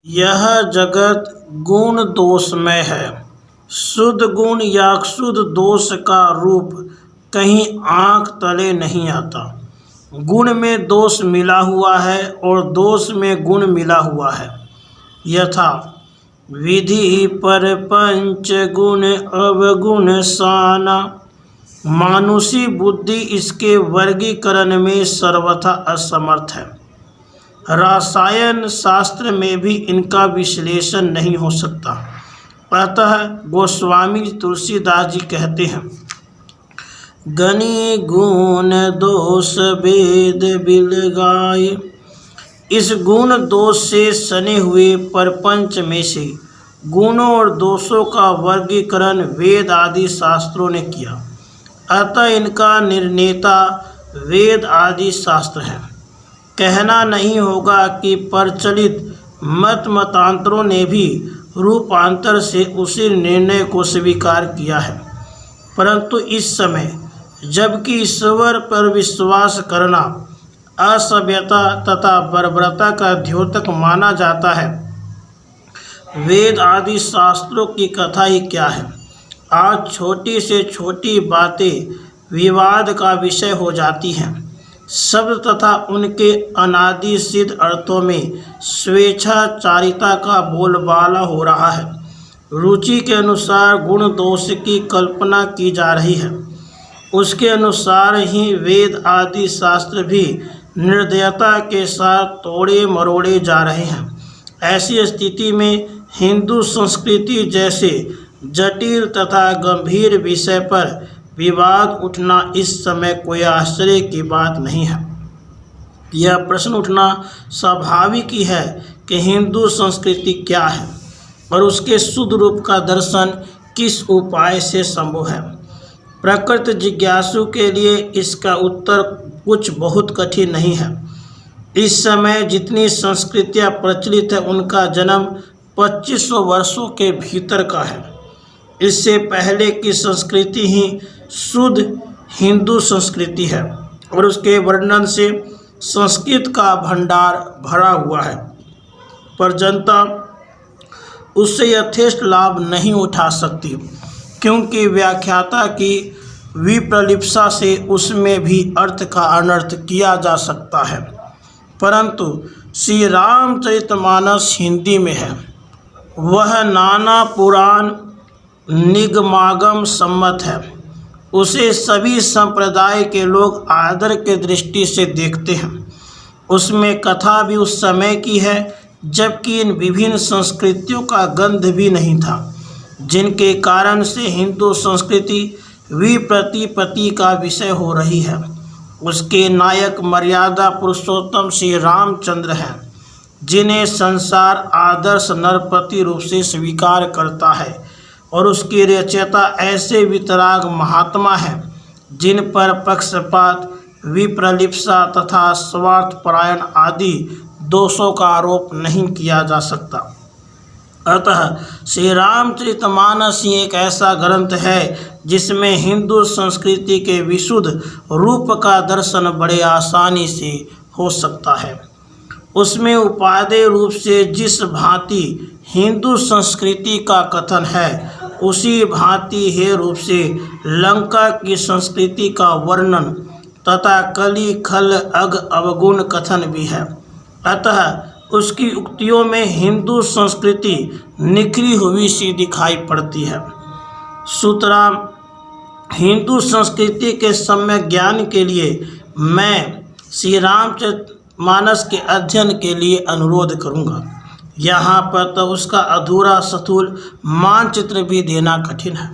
यह जगत गुण दोषमय है। शुद्ध गुण या शुद्ध दोष का रूप कहीं आँख तले नहीं आता। गुण में दोष मिला हुआ है और दोष में गुण मिला हुआ है। यथा विधि पर पंच गुण अवगुण साना। मानुषी बुद्धि इसके वर्गीकरण में सर्वथा असमर्थ है। रसायन शास्त्र में भी इनका विश्लेषण नहीं हो सकता। अतः गोस्वामी तुलसीदास जी कहते हैं, गनि गुण दोष वेद बिलगाय। इस गुण दोष से सने हुए परपंच में से गुणों और दोषों का वर्गीकरण वेद आदि शास्त्रों ने किया। अतः इनका निर्णेता वेद आदि शास्त्र हैं। कहना नहीं होगा कि प्रचलित मतांतरों ने भी रूपांतर से उसी निर्णय को स्वीकार किया है, परंतु इस समय जबकि ईश्वर पर विश्वास करना असभ्यता तथा बर्बरता का द्योतक माना जाता है, वेद आदि शास्त्रों की कथा ही क्या है। आज छोटी से छोटी बातें विवाद का विषय हो जाती हैं। शब्द तथा उनके अनादि सिद्ध अर्थों में स्वेच्छाचारिता का बोलबाला हो रहा है। रुचि के अनुसार गुण दोष की कल्पना की जा रही है। उसके अनुसार ही वेद आदि शास्त्र भी निर्दयता के साथ तोड़े मरोड़े जा रहे हैं। ऐसी स्थिति में हिंदू संस्कृति जैसे जटिल तथा गंभीर विषय पर विवाद उठना इस समय कोई आश्चर्य की बात नहीं है। यह प्रश्न उठना स्वाभाविक ही है कि हिंदू संस्कृति क्या है और उसके शुद्ध रूप का दर्शन किस उपाय से संभव है। प्रकृत जिज्ञासु के लिए इसका उत्तर कुछ बहुत कठिन नहीं है। इस समय जितनी संस्कृतियाँ प्रचलित है उनका जन्म 2500 वर्षों के भीतर का है। इससे पहले की संस्कृति ही शुद्ध हिंदू संस्कृति है और उसके वर्णन से संस्कृत का भंडार भरा हुआ है, पर जनता उससे यथेष्ट लाभ नहीं उठा सकती, क्योंकि व्याख्याता की विप्रलिप्सा से उसमें भी अर्थ का अनर्थ किया जा सकता है। परंतु श्री रामचरितमानस हिंदी में है। वह नाना पुराण निगमागम सम्मत है। उसे सभी संप्रदाय के लोग आदर के दृष्टि से देखते हैं। उसमें कथा भी उस समय की है जबकि इन विभिन्न संस्कृतियों का गंध भी नहीं था, जिनके कारण से हिंदू संस्कृति विप्रतिपत्ति का विषय हो रही है। उसके नायक मर्यादा पुरुषोत्तम श्री रामचंद्र हैं, जिन्हें संसार आदर्श नरपति रूप से स्वीकार करता है, और उसके रचयिता ऐसे वितराग महात्मा हैं जिन पर पक्षपात, विप्रलिप्सा तथा स्वार्थपरायण आदि दोषों का आरोप नहीं किया जा सकता। अतः श्री रामचरितमानस ही एक ऐसा ग्रंथ है जिसमें हिंदू संस्कृति के विशुद्ध रूप का दर्शन बड़े आसानी से हो सकता है। उसमें उपादेय रूप से जिस भांति हिंदू संस्कृति का कथन है, उसी भांति हे रूप से लंका की संस्कृति का वर्णन तथा कली खल अग अवगुण कथन भी है। अतः उसकी उक्तियों में हिंदू संस्कृति निखरी हुई सी दिखाई पड़ती है। सुतराम हिंदू संस्कृति के सम्यक ज्ञान के लिए मैं श्री रामचरितमानस के अध्ययन के लिए अनुरोध करूँगा। यहाँ पर तो उसका अधूरा स्थूल मानचित्र भी देना कठिन है।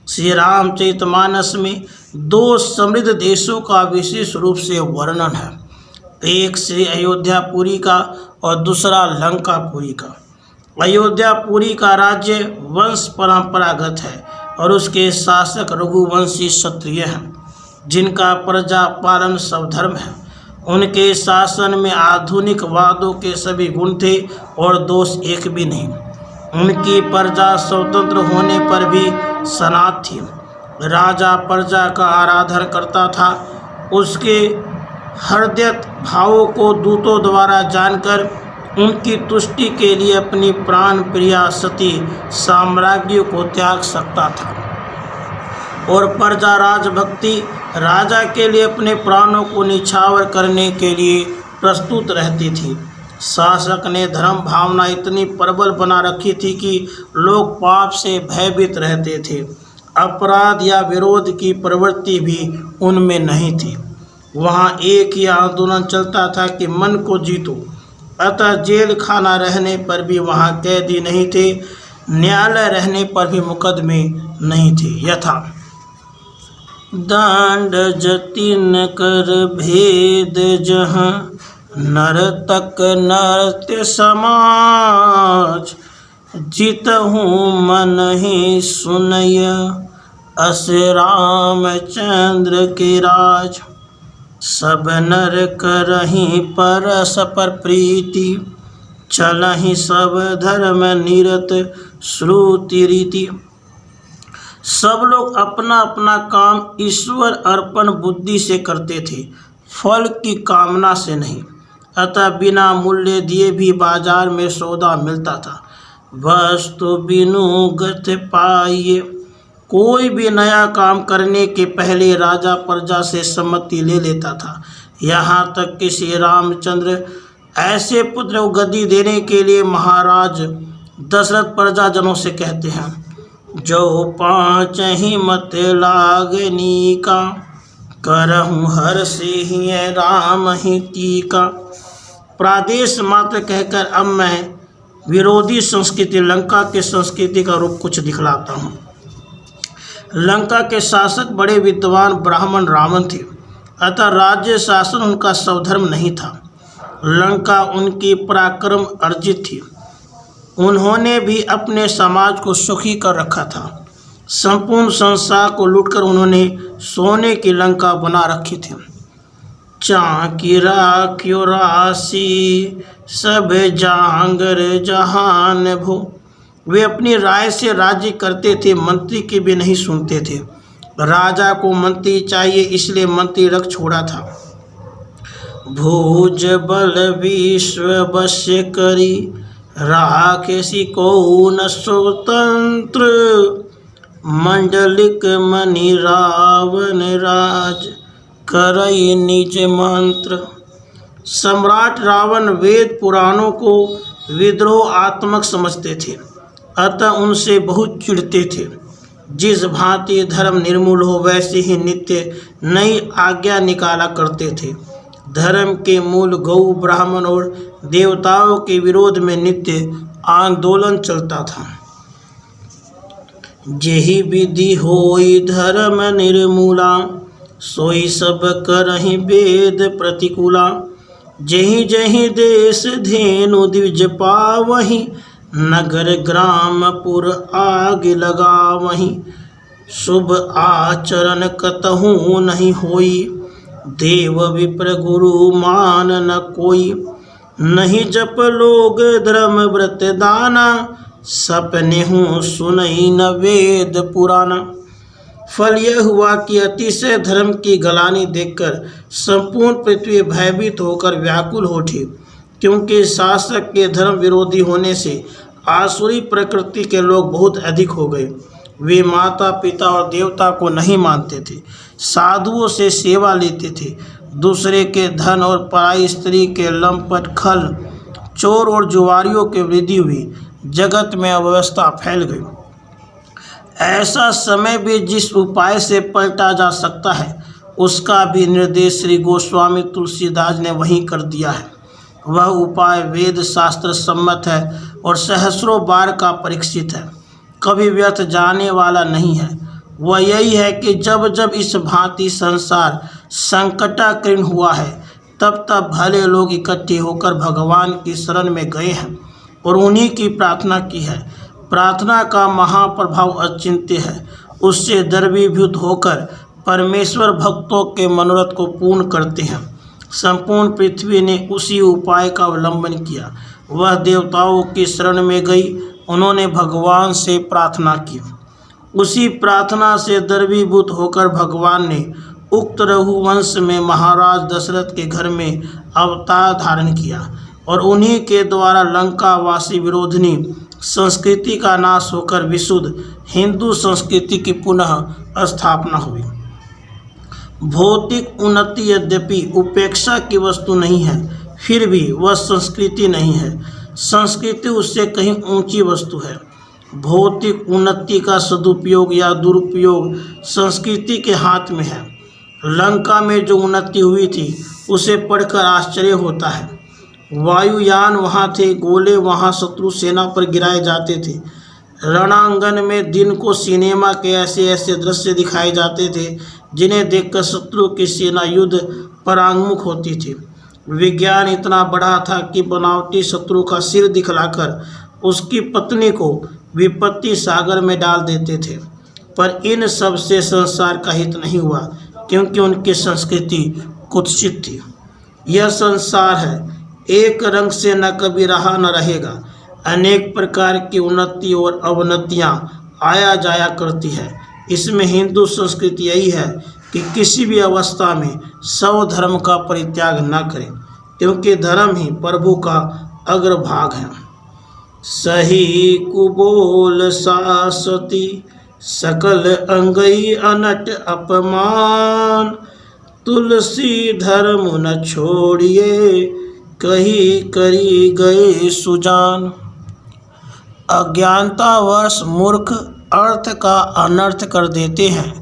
श्री रामचरितमानस में दो समृद्ध देशों का विशेष रूप से वर्णन है, एक श्री अयोध्यापुरी का और दूसरा लंकापुरी का। अयोध्यापुरी का राज्य वंश परंपरागत है और उसके शासक रघुवंशी क्षत्रिय हैं, जिनका प्रजा पालन सब धर्म है। उनके शासन में आधुनिक वादों के सभी गुण थे और दोष एक भी नहीं। उनकी प्रजा स्वतंत्र होने पर भी सनात थी। राजा प्रजा का आराधन करता था। उसके हृदयत भावों को दूतों द्वारा जानकर उनकी तुष्टि के लिए अपनी प्राण प्रिया सती साम्राज्य को त्याग सकता था, और प्रजा राजभक्ति राजा के लिए अपने प्राणों को निछावर करने के लिए प्रस्तुत रहती थी। शासक ने धर्म भावना इतनी प्रबल बना रखी थी कि लोग पाप से भयभीत रहते थे। अपराध या विरोध की प्रवृत्ति भी उनमें नहीं थी। वहाँ एक ही आंदोलन चलता था कि मन को जीतो। अतः जेल खाना रहने पर भी वहाँ कैदी नहीं थे, न्यायालय रहने पर भी मुकदमे नहीं थे। यथा दांड जतिन कर भेद जहाँ नर्तक नृत्य समाज, जितहूँ मन ही सुनय अस रामचंद्र के राज। सब नर करहीं परस्पर प्रीति, चलहीं सब धर्म निरत श्रुति रीति। सब लोग अपना अपना काम ईश्वर अर्पण बुद्धि से करते थे, फल की कामना से नहीं। अतः बिना मूल्य दिए भी बाजार में सौदा मिलता था। वस्तु बिनु गत पाइए। कोई भी नया काम करने के पहले राजा प्रजा से सम्मति ले लेता था। यहाँ तक कि श्री रामचंद्र ऐसे पुत्र को गद्दी देने के लिए महाराज दशरथ प्रजाजनों से कहते हैं, जो पाँच ही मत लागनी का, करहूँ हर से ही राम ही टीका। प्रादेश मात्र कहकर अब मैं विरोधी संस्कृति लंका के संस्कृति का रूप कुछ दिखलाता हूँ। लंका के शासक बड़े विद्वान ब्राह्मण रावण थे, अतः राज्य शासन उनका स्वधर्म नहीं था। लंका उनकी पराक्रम अर्जित थी। उन्होंने भी अपने समाज को सुखी कर रखा था। संपूर्ण संसार को लूटकर उन्होंने सोने की लंका बना रखी थी। चाकी राख्यो राशि सब जांगर जहान भो। वे अपनी राय से राज्य करते थे, मंत्री की भी नहीं सुनते थे। राजा को मंत्री चाहिए, इसलिए मंत्री रख छोड़ा था। भुज बल विश्व वश्य करी, राखेसी को न स्वतंत्र। मंडलिक मणि रावण राज, करई निज मंत्र। सम्राट रावण वेद पुराणों को विद्रोह आत्मक समझते थे, अतः उनसे बहुत चिढ़ते थे। जिस भांति धर्म निर्मूल हो वैसे ही नित्य नई आज्ञा निकाला करते थे। धर्म के मूल गौ ब्राह्मण और देवताओं के विरोध में नित्य आंदोलन चलता था। जेहि विधि होई धर्म निर्मूला, सोई सब करहि वेद प्रतिकूला। जेहि जेहि देश धेनु द्विज पावहि, नगर ग्राम पुर आग लगावहि। शुभ आचरण कतहु नहीं होई, देव विप्र गुरु मान न कोई। नहीं जप लोग धर्म व्रत दाना, सपने हूँ सुनई न वेद पुराना। फल यह हुआ कि अतिशय धर्म की गलानी देखकर संपूर्ण पृथ्वी भयभीत होकर व्याकुल हो उठी, क्योंकि शासक के धर्म विरोधी होने से आसुरी प्रकृति के लोग बहुत अधिक हो गए। वे माता पिता और देवता को नहीं मानते थे, साधुओं से सेवा लेते थे, दूसरे के धन और पराई स्त्री के लंपट खल, चोर और जुआरियों की वृद्धि हुई। जगत में अव्यवस्था फैल गई। ऐसा समय भी जिस उपाय से पलटा जा सकता है, उसका भी निर्देश श्री गोस्वामी तुलसीदास ने वहीं कर दिया है। वह उपाय वेद शास्त्र सम्मत है और सहस्रों बार का परीक्षित है, कभी व्यर्थ जाने वाला नहीं है। वह यही है कि जब जब इस भांति संसार संकटाकीर्ण हुआ है, तब तब भले लोग इकट्ठे होकर भगवान की शरण में गए हैं और उन्हीं की प्रार्थना की है। प्रार्थना का महाप्रभाव अचिंत्य है। उससे द्रवीभूत होकर परमेश्वर भक्तों के मनोरथ को पूर्ण करते हैं। संपूर्ण पृथ्वी ने उसी उपाय का अवलंबन किया। वह देवताओं की शरण में गई, उन्होंने भगवान से प्रार्थना की। उसी प्रार्थना से द्रवीभूत होकर भगवान ने उक्त रघुवंश में महाराज दशरथ के घर में अवतार धारण किया। और उन्हीं के द्वारा लंकावासी विरोधिनी संस्कृति का नाश होकर विशुद्ध हिंदू संस्कृति की पुनः स्थापना हुई। भौतिक उन्नति यद्यपि उपेक्षा की वस्तु नहीं है, फिर भी वह संस्कृति नहीं है। संस्कृति उससे कहीं ऊंची वस्तु है। भौतिक उन्नति का सदुपयोग या दुरुपयोग संस्कृति के हाथ में है। लंका में जो उन्नति हुई थी उसे पढ़कर आश्चर्य होता है। वायुयान वहाँ थे, गोले वहाँ शत्रु सेना पर गिराए जाते थे। रणांगन में दिन को सिनेमा के ऐसे ऐसे दृश्य दिखाए जाते थे जिन्हें देखकर शत्रु की सेना युद्ध परांगमुख होती थी। विज्ञान इतना बड़ा था कि बनावटी शत्रु का सिर दिखलाकर उसकी पत्नी को विपत्ति सागर में डाल देते थे। पर इन सब से संसार का हित नहीं हुआ, क्योंकि उनकी संस्कृति कुत्सित थी। यह संसार है, एक रंग से न कभी रहा न रहेगा। अनेक प्रकार की उन्नति और अवनतियाँ आया जाया करती है। इसमें हिंदू संस्कृति यही है कि किसी भी अवस्था में स्वधर्म का परित्याग न करें, क्योंकि धर्म ही प्रभु का अग्रभाग है। सही कुबोल सासती सकल अंगई अनट अपमान, तुलसी धर्म न छोड़िए कही करी गए सुजान। अज्ञानतावश मूर्ख अर्थ का अनर्थ कर देते हैं।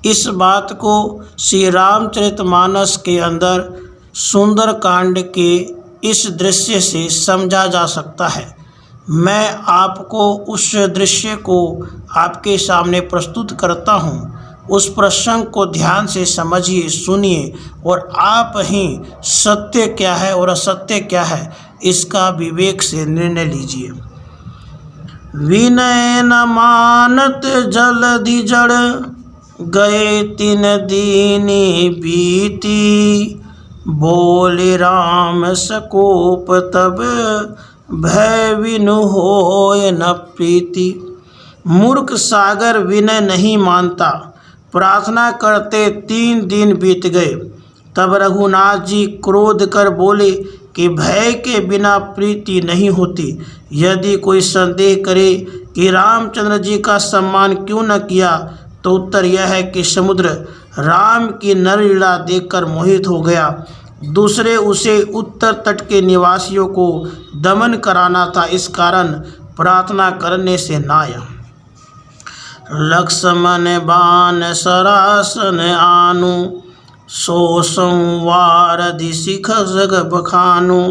इस बात को श्री रामचरितमानस के अंदर सुंदर कांड के इस दृश्य से समझा जा सकता है। मैं आपको उस दृश्य को आपके सामने प्रस्तुत करता हूँ। उस प्रसंग को ध्यान से समझिए, सुनिए और आप ही सत्य क्या है और असत्य क्या है इसका विवेक से निर्णय लीजिए। विनय न मानत जलधि जड़, गए तीन दीनी बीती, बोले राम सकोप तब भय विनु होय न प्रीति। मूर्ख सागर विनय नहीं मानता। प्रार्थना करते 3 दिन बीत गए। तब रघुनाथ जी क्रोध कर बोले कि भय के बिना प्रीति नहीं होती। यदि कोई संदेह करे कि रामचंद्र जी का सम्मान क्यों न किया, तो उत्तर यह है कि समुद्र राम की नरलीला देखकर मोहित हो गया। दूसरे उसे उत्तर तट के निवासियों को दमन कराना था, इस कारण प्रार्थना करने से न आया। लक्ष्मण बाण सरासन आनु, सो संवार शिख जग बखानु।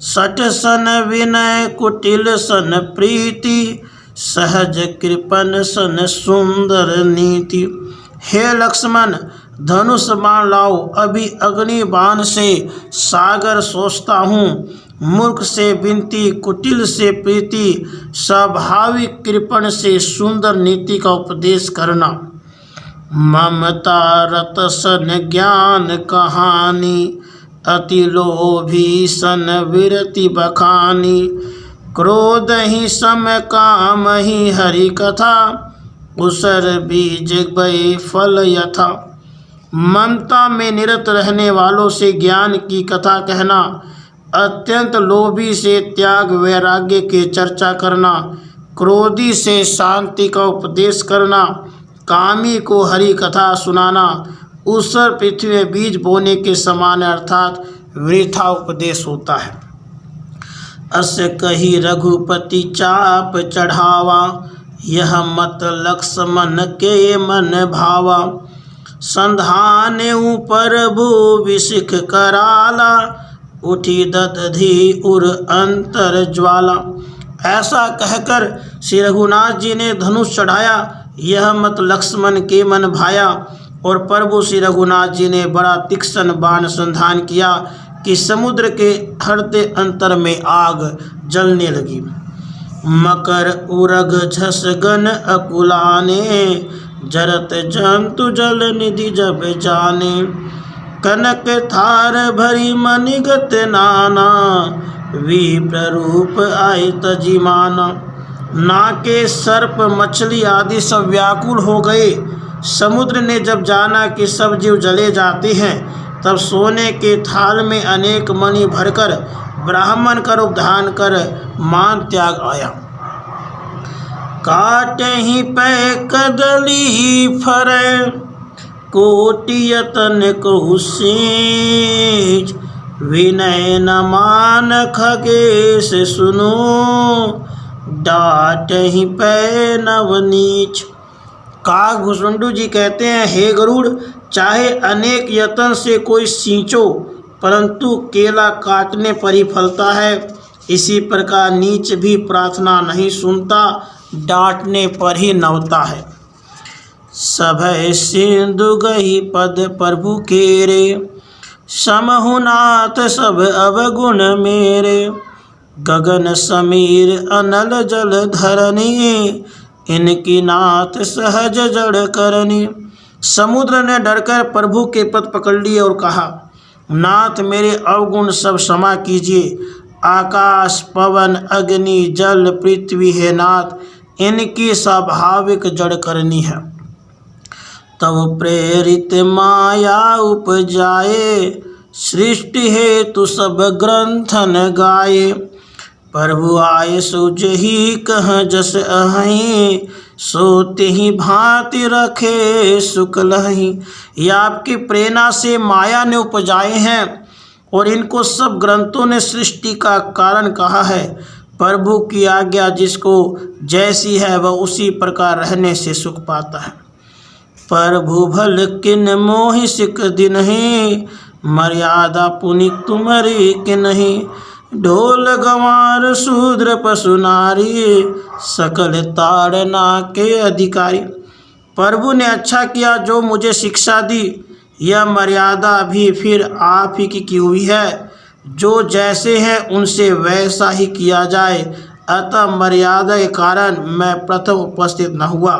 सठ सन विनय कुटिल सन प्रीति, सहज कृपन सन सुंदर नीति। हे लक्ष्मण, धनुष बाण लाओ, अभी अग्नि बाण से सागर सोचता हूँ। मूर्ख से विनती, कुटिल से प्रीति, स्वाभाविक कृपण से सुंदर नीति का उपदेश करना। ममता रत सन ज्ञान कहानी, अति लोभी सन विरति बखानी। क्रोध ही सम काम ही हरि कथा, उसर बीज गए फल यथा। ममता में निरत रहने वालों से ज्ञान की कथा कहना, अत्यंत लोभी से त्याग वैराग्य की चर्चा करना, क्रोधी से शांति का उपदेश करना, कामी को हरि कथा सुनाना, उसर पृथ्वी में बीज बोने के समान अर्थात वृथा उपदेश होता है। अस कही रघुपति चाप चढ़ावा, यह मत लक्ष्मण के मन भावा। संधान ऊपर भू विशिख कराला, उठी दधि उर अंतर ज्वाला। ऐसा कहकर श्री रघुनाथ जी ने धनुष चढ़ाया, यह मत लक्ष्मण के मन भाया। और प्रभु श्री रघुनाथ जी ने बड़ा तीक्ष्ण बाण संधान किया कि समुद्र के हृदय अंतर में आग जलने लगी। मकर उरग झस गन अकुलाने, जरत जंतु जल निधि जब जाने। कनक थार भरी मनिगत नाना, विप्र रूप आय तजिमाना। नाके सर्प मछली आदि सब व्याकुल हो गए। समुद्र ने जब जाना कि सब जीव जले जाते हैं, तब सोने के थाल में अनेक मणि भरकर ब्राह्मण का रूप धारण कर मान त्याग आया। काटहि पै कदली फरै कोटि यतन कहु सेज विनय न मान खगेश सुनो डांटहि पै नवनीच। काग भुसुंडु जी कहते हैं, हे गरुड़, चाहे अनेक यत्न से कोई सींचो परंतु केला काटने पर ही फलता है। इसी प्रकार नीच भी प्रार्थना नहीं सुनता, डांटने पर ही नवता है। सभय सिंधु गही पद प्रभु केरे समहुनाथ सब अवगुण मेरे गगन समीर अनल जल धरनी इनकी नाथ सहज जड़ करनी। समुद्र ने डरकर प्रभु के पद पकड़ लिए और कहा, नाथ मेरे अवगुण सब क्षमा कीजिए। आकाश पवन अग्नि जल पृथ्वी है नाथ, इनकी स्वाभाविक जड़ करनी है। तब प्रेरित माया उपजाए सृष्टि हेतु सब ग्रंथन गाए। प्रभु आए सुजही कह जस अहि सोते ही भांति रखे सुकलहि। ये आपकी प्रेरणा से माया ने उपजाए हैं और इनको सब ग्रंथों ने सृष्टि का कारण कहा है। प्रभु की आज्ञा जिसको जैसी है वह उसी प्रकार रहने से सुख पाता है। प्रभु भल किन मोहि सिक दिनहि मर्यादा पुनि तुम्हारी कि नहीं। ढोल गंवार शूद्र पशु नारी सकल ताड़ना के अधिकारी। प्रभु ने अच्छा किया जो मुझे शिक्षा दी, यह मर्यादा भी फिर आप ही की हुई है। जो जैसे हैं उनसे वैसा ही किया जाए, अतः मर्यादा के कारण मैं प्रथम उपस्थित न हुआ।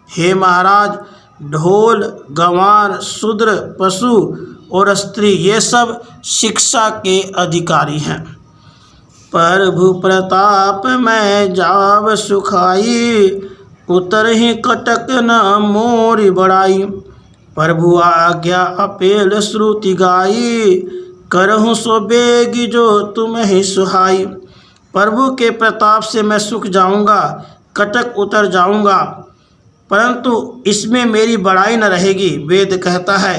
हे महाराज, ढोल गंवार शूद्र पशु और स्त्री ये सब शिक्षा के अधिकारी हैं। प्रभु प्रताप में जाव सुखाई उतर ही कटक न मोरी बड़ाई। प्रभु आज्ञा अपेल श्रुति गाई करहूँ सो बेगी जो तुम ही सुहाई। प्रभु के प्रताप से मैं सुख जाऊंगा, कटक उतर जाऊंगा, परंतु इसमें मेरी बड़ाई न रहेगी। वेद कहता है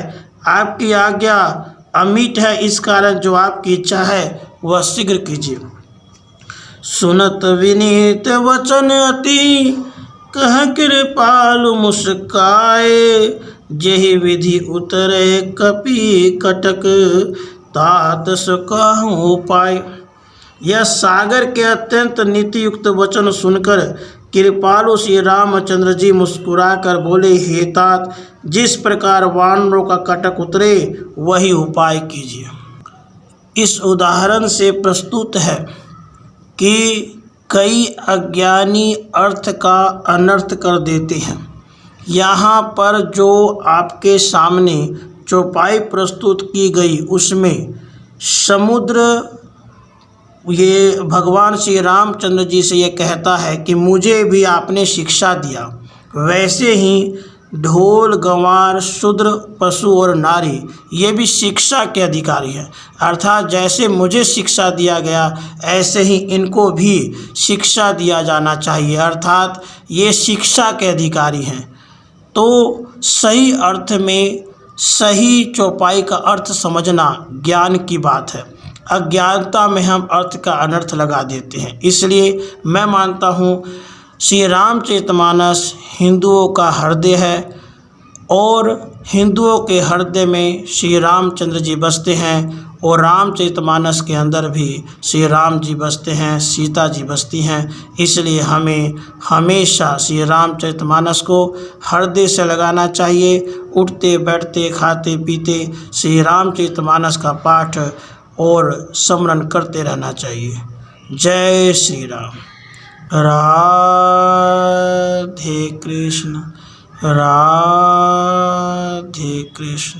आपकी आज्ञा अमिट है, इस कारण जो आपकी इच्छा है वह शीघ्र कीजिए। सुनत विनीत वचन अति कह कृपालु मुस्काए। जेहि विधि उतरे कपि कटक तात सकहु उपाय। यह सागर के अत्यंत नीतियुक्त वचन सुनकर कृपालु श्री रामचंद्र जी मुस्कुराकर बोले, हे तात, जिस प्रकार वानरों का कटक उतरे वही उपाय कीजिए। इस उदाहरण से प्रस्तुत है कि कई अज्ञानी अर्थ का अनर्थ कर देते हैं। यहाँ पर जो आपके सामने चौपाई प्रस्तुत की गई उसमें समुद्र ये भगवान श्री रामचंद्र जी से ये कहता है कि मुझे भी आपने शिक्षा दिया, वैसे ही ढोल गंवार शूद्र पशु और नारी ये भी शिक्षा के अधिकारी हैं। अर्थात जैसे मुझे शिक्षा दिया गया ऐसे ही इनको भी शिक्षा दिया जाना चाहिए, अर्थात ये शिक्षा के अधिकारी हैं। तो सही अर्थ में सही चौपाई का अर्थ समझना ज्ञान की बात है। अज्ञानता में हम अर्थ का अनर्थ लगा देते हैं। इसलिए मैं मानता हूँ श्री रामचरितमानस हिंदुओं का हृदय है और हिंदुओं के हृदय में श्री रामचंद्र जी बसते हैं और रामचरितमानस के अंदर भी श्री राम जी बसते हैं, सीता जी बसती हैं। इसलिए हमें हमेशा श्री रामचरितमानस को हृदय से लगाना चाहिए। उठते बैठते खाते पीते श्री रामचरितमानस का पाठ और स्मरण करते रहना चाहिए। जय श्री राम। राधे कृष्ण, राधे कृष्ण।